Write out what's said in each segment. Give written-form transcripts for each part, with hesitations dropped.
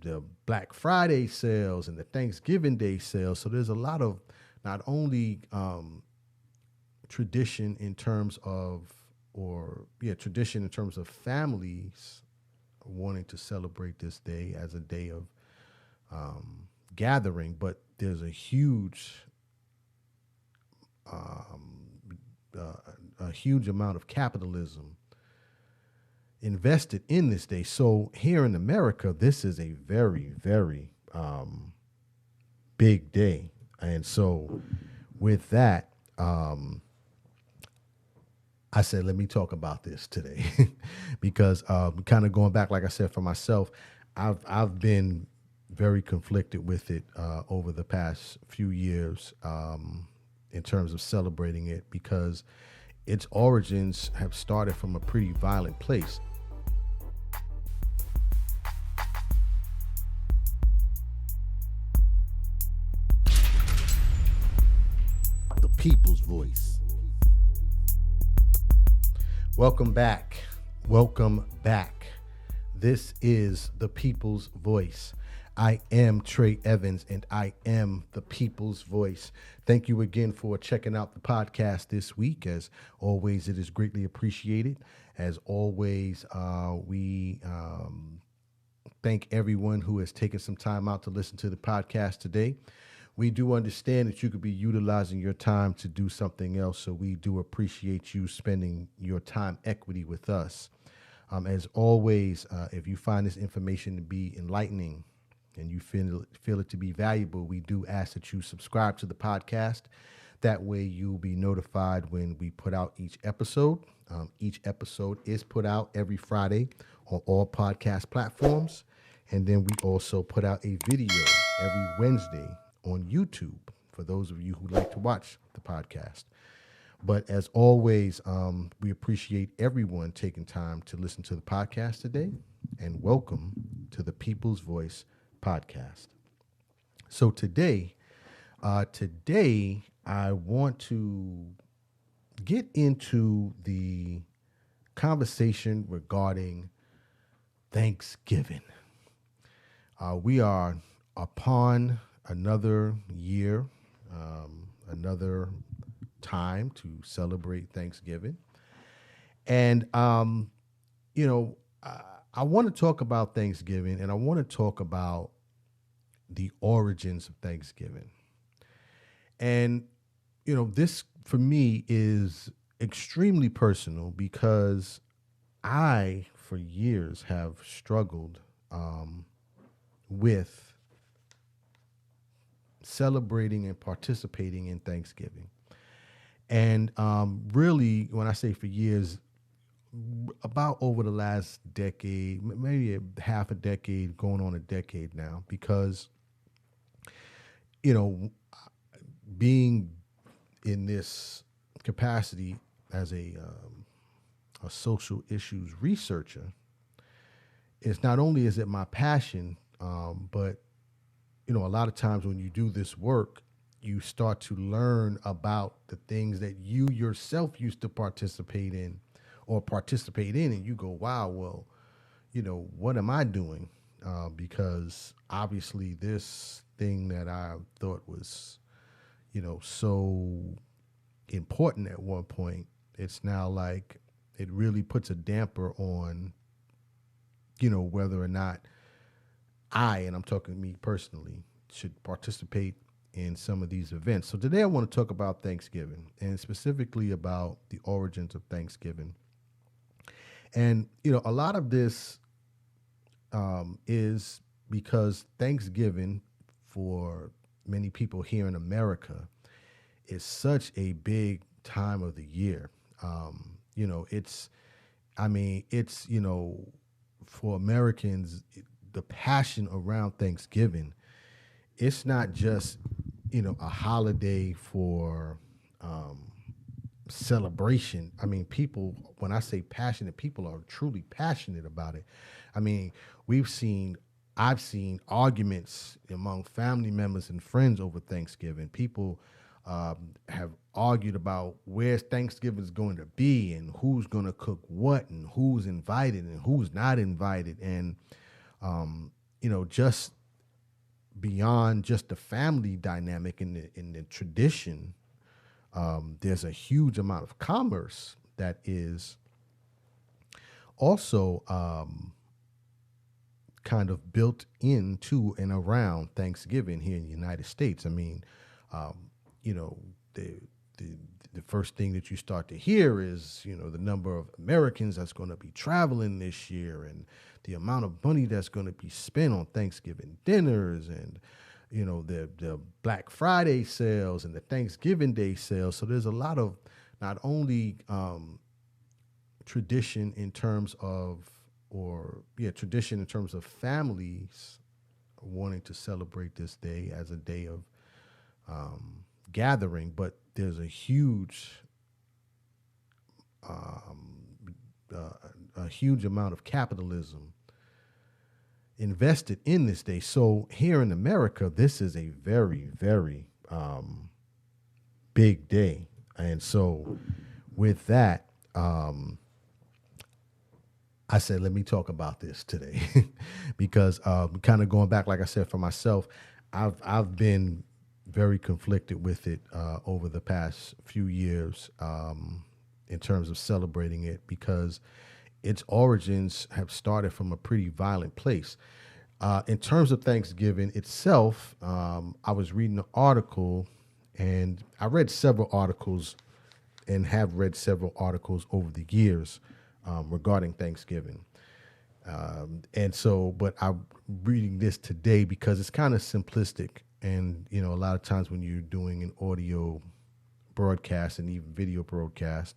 the Black Friday sales and the Thanksgiving Day sales. So there's a lot of not only tradition in terms of, tradition in terms of families wanting to celebrate this day as a day of gathering, but there's a huge amount of capitalism invested in this day. So here in America, this is a very, very big day. And so with that, I said, let me talk about this today because kind of going back, like I said, for myself, I've been very conflicted with it over the past few years in terms of celebrating it, because its origins have started from a pretty violent place. The people's voice. Welcome back. Welcome back. This is the people's voice. I am Trey Evans, and I am the people's voice. Thank you again for checking out the podcast this week. As always, it is greatly appreciated. As always, we thank everyone who has taken some time out to listen to the podcast today. We do understand that you could be utilizing your time to do something else, so we do appreciate you spending your time equity with us. As always, if you find this information to be enlightening and you feel it to be valuable, we do ask that you subscribe to the podcast. That way you'll be notified when we put out each episode. Each episode is put out every Friday on all podcast platforms. And then we also put out a video every Wednesday on YouTube for those of you who like to watch the podcast. But as always, we appreciate everyone taking time to listen to the podcast today, and welcome to the People's Voice podcast. So today I want to get into the conversation regarding Thanksgiving. We are upon another year, another time to celebrate Thanksgiving. And, I want to talk about Thanksgiving, and I want to talk about the origins of Thanksgiving. And, this for me is extremely personal because I, for years, have struggled with celebrating and participating in Thanksgiving. And really, when I say for years, about over the last decade, maybe half a decade, going on a decade now, because, being in this capacity as a social issues researcher, it's not only is it my passion, but, a lot of times when you do this work, you start to learn about the things that you yourself used to participate in, and you go, wow, well, what am I doing? Because obviously this thing that I thought was, so important at one point, it's now like it really puts a damper on, whether or not and I'm talking me personally, should participate in some of these events. So today I want to talk about Thanksgiving, and specifically about the origins of Thanksgiving. And, a lot of this is because Thanksgiving, for many people here in America, is such a big time of the year. For Americans, the passion around Thanksgiving, it's not just, a holiday for celebration. I mean, people, when I say passionate, people are truly passionate about it. I mean, I've seen arguments among family members and friends over Thanksgiving. People have argued about where Thanksgiving is going to be and who's going to cook what and who's invited and who's not invited. And, just beyond just the family dynamic in the tradition, there's a huge amount of commerce that is also kind of built into and around Thanksgiving here in the United States. I mean, you know, the the first thing that you start to hear is, the number of Americans that's going to be traveling this year and the amount of money that's going to be spent on Thanksgiving dinners and, the Black Friday sales and the Thanksgiving Day sales. So there's a lot of not only tradition in terms of, tradition in terms of families wanting to celebrate this day as a day of gathering, but there's a huge amount of capitalism invested in this day. So here in America, this is a very, very big day. And so with that, I said, let me talk about this today because kind of going back, like I said, for myself, I've been very conflicted with it over the past few years in terms of celebrating it, because its origins have started from a pretty violent place. In terms of Thanksgiving itself, I was reading an article, and I read several articles and have read several articles over the years regarding Thanksgiving. But I'm reading this today because it's kind of simplistic. And, a lot of times when you're doing an audio broadcast and even video broadcast,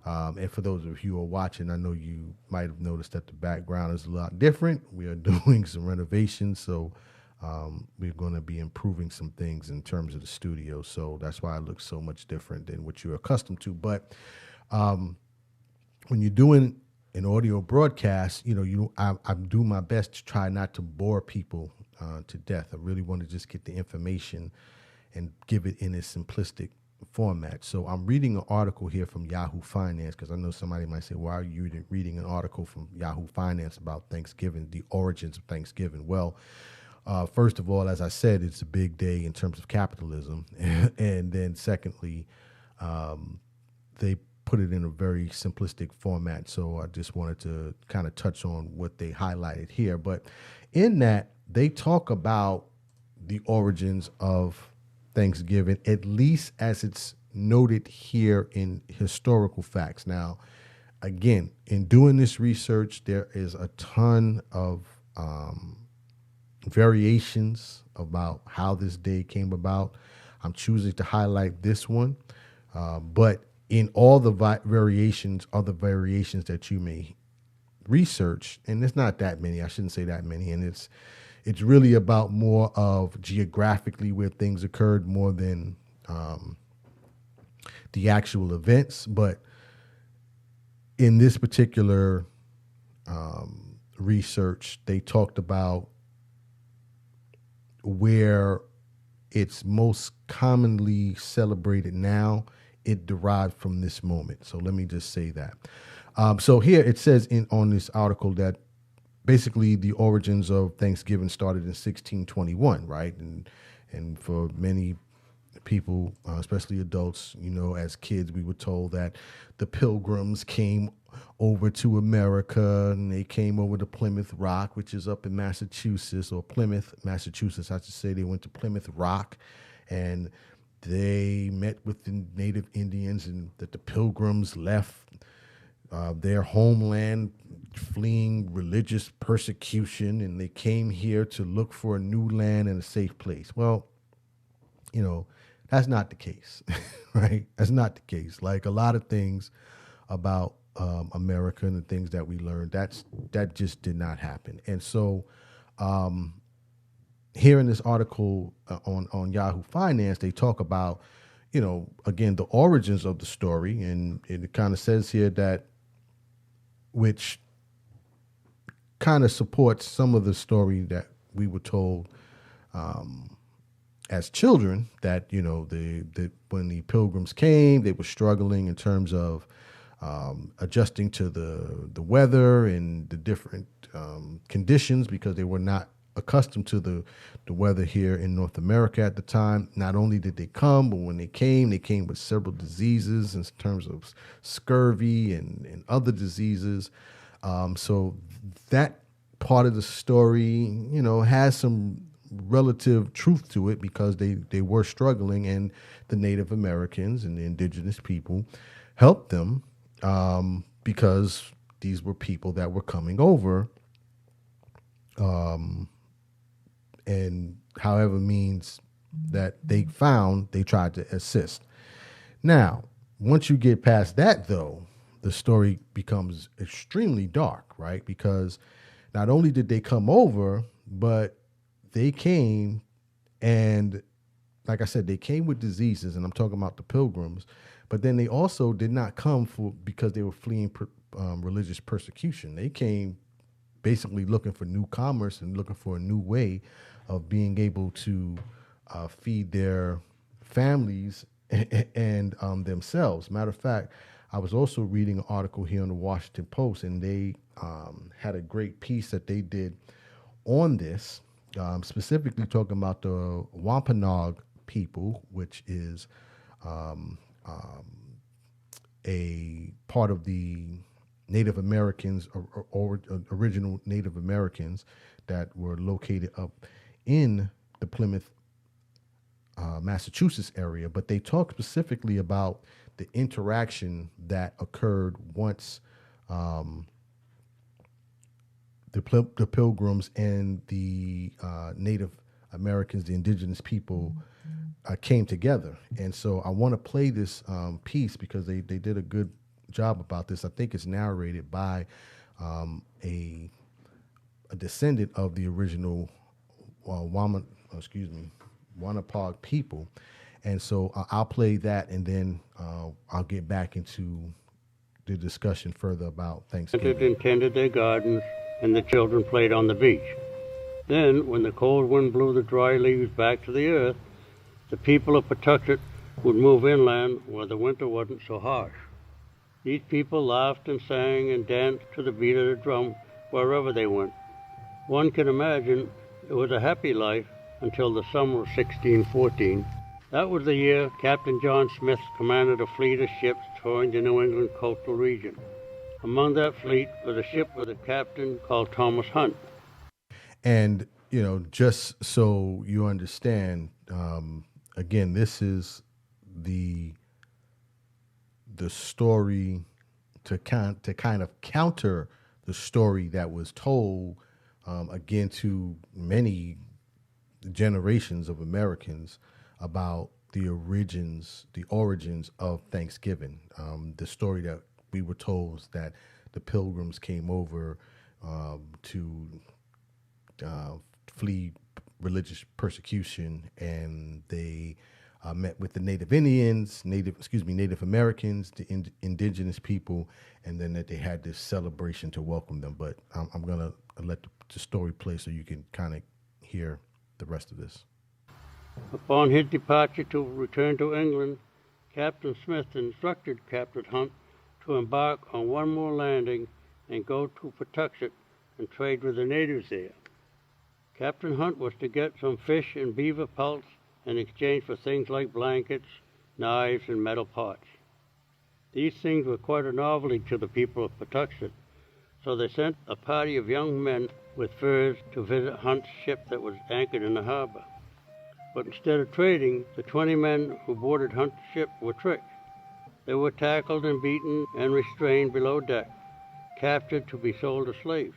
and for those of you who are watching, I know you might have noticed that the background is a lot different. We are doing some renovations, so we're going to be improving some things in terms of the studio. So that's why it looks so much different than what you're accustomed to. But when you're doing an audio broadcast, I do my best to try not to bore people to death. I really want to just get the information and give it in a simplistic format. So I'm reading an article here from Yahoo Finance, because I know somebody might say, why are you reading an article from Yahoo Finance about Thanksgiving, the origins of Thanksgiving? Well, first of all, as I said, it's a big day in terms of capitalism. And then secondly, they put it in a very simplistic format. So I just wanted to kind of touch on what they highlighted here. But in that, they talk about the origins of Thanksgiving, at least as it's noted here in historical facts. Now, again, in doing this research, there is a ton of variations about how this day came about. I'm choosing to highlight this one, but in all the variations, other variations that you may research, and it's not that many, I shouldn't say that many, and it's really about more of geographically where things occurred more than the actual events. But in this particular research, they talked about where it's most commonly celebrated now. It derived from this moment. So let me just say that. So here it says on this article that basically the origins of Thanksgiving started in 1621, right? And for many people, especially adults, as kids, we were told that the Pilgrims came over to America, and they came over to Plymouth Rock, which is up in Massachusetts, or Plymouth, Massachusetts, I should say. They went to Plymouth Rock, and they met with the Native Indians, and that the Pilgrims left their homeland fleeing religious persecution, and they came here to look for a new land and a safe place. Well, that's not the case, right? That's not the case. Like a lot of things about America and the things that we learned, that just did not happen. And so here in this article on Yahoo Finance, they talk about, again, the origins of the story. And it kind of says here that, which kind of supports some of the story that we were told as children, that, when the Pilgrims came, they were struggling in terms of adjusting to the weather and the different conditions, because they were not accustomed to the weather here in North America at the time. Not only did they come, but when they came with several diseases in terms of scurvy and other diseases. So that part of the story, has some relative truth to it because they were struggling, and the Native Americans and the indigenous people helped them because these were people that were coming over, and however means that they found, they tried to assist. Now, once you get past that, though, the story becomes extremely dark, right? Because not only did they come over, but they came, and like I said, they came with diseases, and I'm talking about the Pilgrims, but then they also did not come because they were fleeing religious persecution. They came basically looking for new commerce and looking for a new way of being able to feed their families and themselves. Matter of fact, I was also reading an article here on the Washington Post, and they had a great piece that they did on this, specifically talking about the Wampanoag people, which is a part of the Native Americans, or original Native Americans that were located up in the Plymouth, Massachusetts area. But they talk specifically about the interaction that occurred once the Pilgrims and the Native Americans, the indigenous people, came together. And so I want to play this piece because they did a good job about this. I think it's narrated by a descendant of the original Wampanoag people. And so I'll play that, and then I'll get back into the discussion further about Thanksgiving. And tended their gardens, and the children played on the beach. Then, when the cold wind blew the dry leaves back to the earth, the people of Pawtucket would move inland where the winter wasn't so harsh. These people laughed and sang and danced to the beat of the drum wherever they went. One can imagine it was a happy life until the summer of 1614. That was the year Captain John Smith commanded a fleet of ships touring the New England coastal region. Among that fleet was a ship with a captain called Thomas Hunt. And, just so you understand, again, this is the story to kind of counter the story that was told, again, to many generations of Americans about the origins of Thanksgiving. The story that we were told is that the Pilgrims came over to flee religious persecution, and they met with the Native Americans, the indigenous people, and then that they had this celebration to welcome them. But I'm gonna let the story play so you can kind of hear the rest of this. Upon his departure to return to England, Captain Smith instructed Captain Hunt to embark on one more landing and go to Pawtucket and trade with the natives there. Captain Hunt was to get some fish and beaver pelts in exchange for things like blankets, knives, and metal pots. These things were quite a novelty to the people of Pawtucket, so they sent a party of young men with furs to visit Hunt's ship that was anchored in the harbor. But instead of trading, the 20 men who boarded Hunt's ship were tricked. They were tackled and beaten and restrained below deck, captured to be sold as slaves.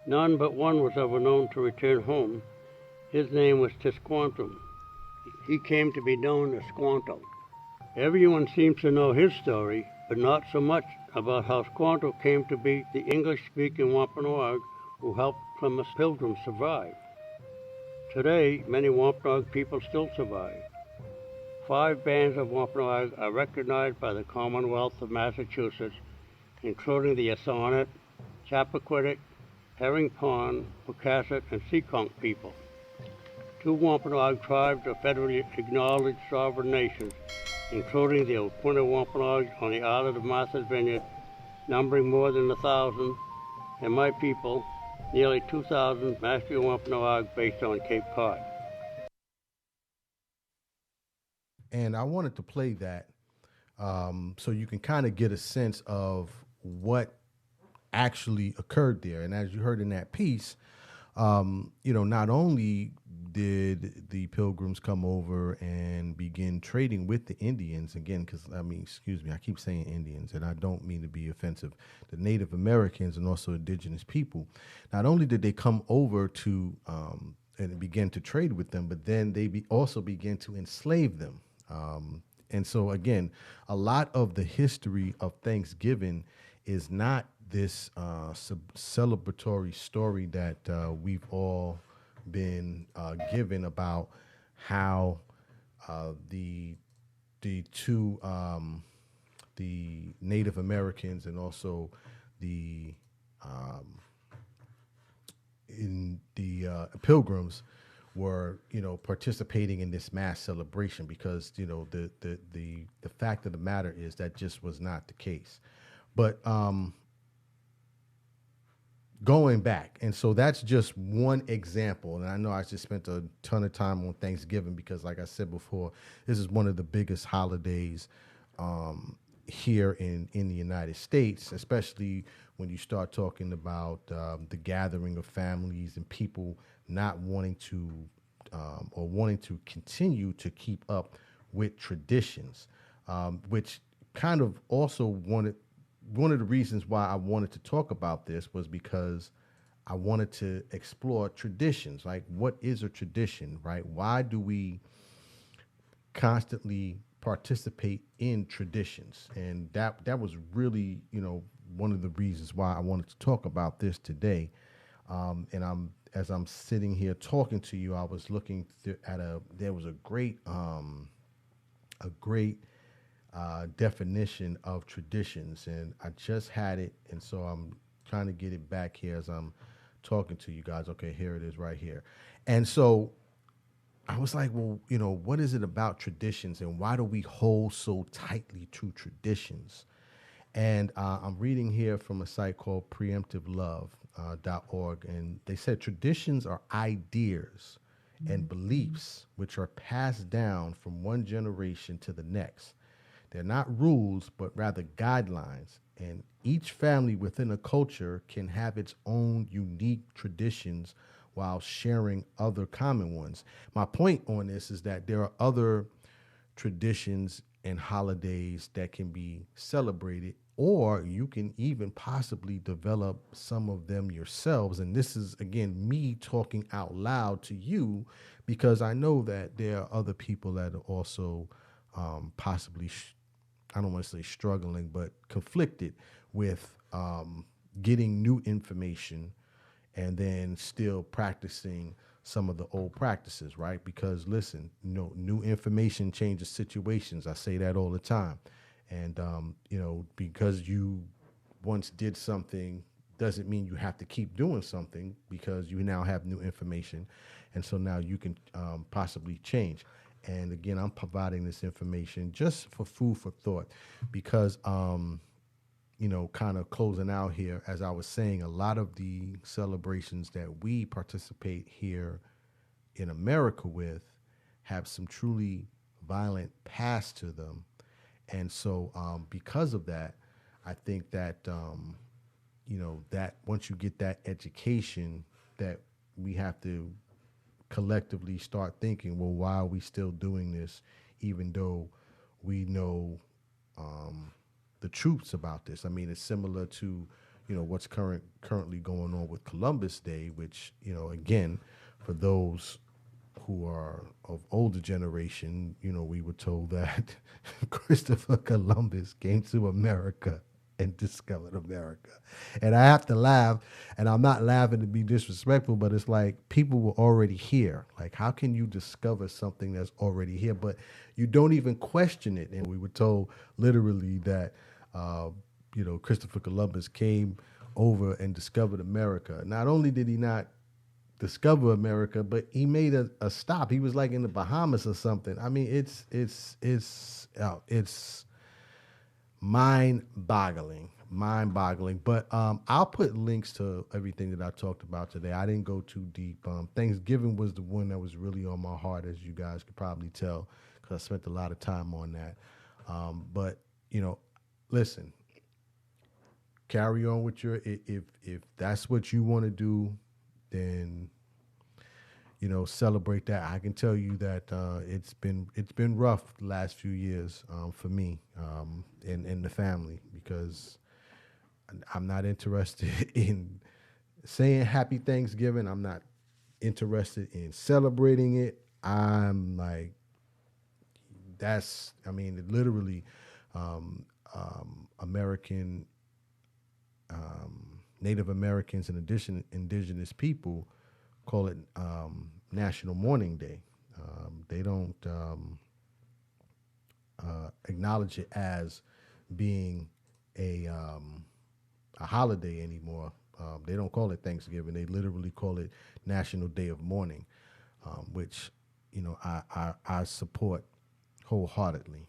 None but one was ever known to return home. His name was Tisquantum. He came to be known as Squanto. Everyone seems to know his story, but not so much about how Squanto came to be the English-speaking Wampanoag who helped Plymouth Pilgrims survive. Today, many Wampanoag people still survive. 5 bands of Wampanoag are recognized by the Commonwealth of Massachusetts, including the Assonet, Chappaquiddick, Herring Pond, Pocasset, and Seekonk people. 2 Wampanoag tribes are federally acknowledged sovereign nations, including the Oquina Wampanoag on the island of Martha's Vineyard, numbering more than 1,000, and my people, nearly 2,000 Master Wampanoag based on Cape Cod. And I wanted to play that so you can kind of get a sense of what actually occurred there. And as you heard in that piece, not only did the pilgrims come over and begin trading with the Indians, again, because excuse me, I keep saying Indians, and I don't mean to be offensive, the Native Americans and also indigenous people, not only did they come over to and begin to trade with them, but then they also began to enslave them. And so, again, a lot of the history of Thanksgiving is not this celebratory story that we've all been given about how the two the Native Americans and also the in the pilgrims were participating in this mass celebration, because the fact of the matter is that just was not the case. But going back, and so that's just one example, and I know I just spent a ton of time on Thanksgiving because, like I said before, this is one of the biggest holidays here in the United States, especially when you start talking about the gathering of families and people not wanting to or wanting to continue to keep up with traditions, which kind of also one of the reasons why I wanted to talk about this was because I wanted to explore traditions. Like, what is a tradition, right? Why do we constantly participate in traditions? And that was really, one of the reasons why I wanted to talk about this today. And as I'm sitting here talking to you, I was looking there was a great definition of traditions, and I just had it, and so I'm trying to get it back here as I'm talking to you guys. Okay, here it is right here. And so I was like, well, what is it about traditions, and why do we hold so tightly to traditions? And I'm reading here from a site called preemptivelove.org, and they said traditions are ideas and beliefs which are passed down from one generation to the next. They're not rules, but rather guidelines. And each family within a culture can have its own unique traditions while sharing other common ones. My point on this is that there are other traditions and holidays that can be celebrated, or you can even possibly develop some of them yourselves. And this is, again, me talking out loud to you, because I know that there are other people that are also possibly I don't want to say struggling, but conflicted with getting new information and then still practicing some of the old practices, right? Because listen, new information changes situations. I say that all the time. And, because you once did something doesn't mean you have to keep doing something, because you now have new information. And so now you can possibly change. And again, I'm providing this information just for food for thought, because, kind of closing out here, as I was saying, a lot of the celebrations that we participate here in America with have some truly violent past to them. And so because of that, I think that, that once you get that education, that we have to collectively start thinking, well, why are we still doing this, even though we know the truths about this? I mean, it's similar to, what's currently going on with Columbus Day, which, again, for those who are of older generation, we were told that Christopher Columbus came to America and discovered America. And I have to laugh, and I'm not laughing to be disrespectful, but it's like people were already here. Like, how can you discover something that's already here, but you don't even question it? And we were told literally that, Christopher Columbus came over and discovered America. Not only did he not discover America, but he made a stop. He was like in the Bahamas or something. I mean, it's mind-boggling. mind-boggling. But I'll put links to everything that I talked about today. I didn't go too deep. Thanksgiving was the one that was really on my heart, as you guys could probably tell, because I spent a lot of time on that. But listen, carry on with your. If that's what you want to do, then celebrate that. I can tell you that it's been rough the last few years for me and the family, because I'm not interested in saying Happy Thanksgiving. I'm not interested in celebrating it. I'm like, literally, American, Native Americans and indigenous people call it National Mourning Day. They don't acknowledge it as being a holiday anymore. They don't call it Thanksgiving. They literally call it National Day of Mourning, which I support wholeheartedly.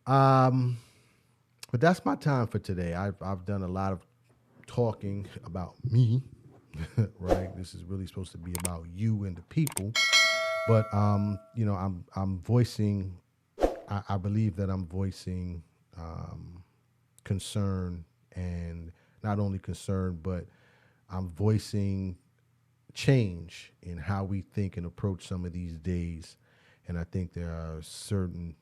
But that's my time for today. I've done a lot of talking about me, right? This is really supposed to be about you and the people. But I'm voicing. I believe that I'm voicing concern, and not only concern, but I'm voicing change in how we think and approach some of these days. And I think there are certainly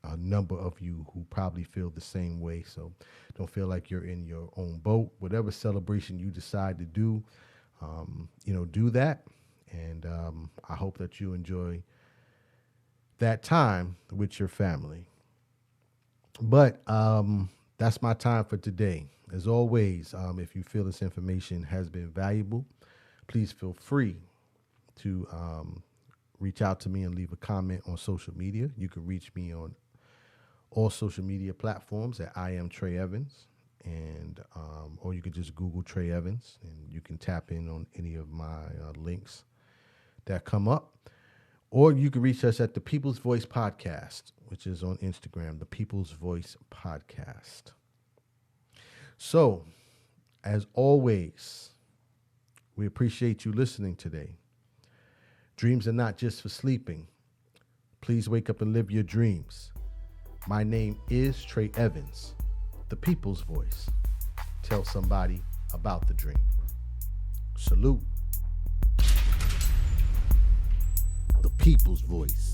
a number of you who probably feel the same way. So don't feel like you're in your own boat. Whatever celebration you decide to do, do that. And I hope that you enjoy that time with your family. But that's my time for today. As always, if you feel this information has been valuable, please feel free to reach out to me and leave a comment on social media. You can reach me on all social media platforms at I am Trey Evans, and or you could just Google Trey Evans, and you can tap in on any of my links that come up. Or you can reach us at the People's Voice Podcast, which is on Instagram, the People's Voice Podcast. So, as always, we appreciate you listening today. Dreams are not just for sleeping. Please wake up and live your dreams. My name is Trey Evans, the People's Voice. Tell somebody about the dream. Salute. The People's Voice.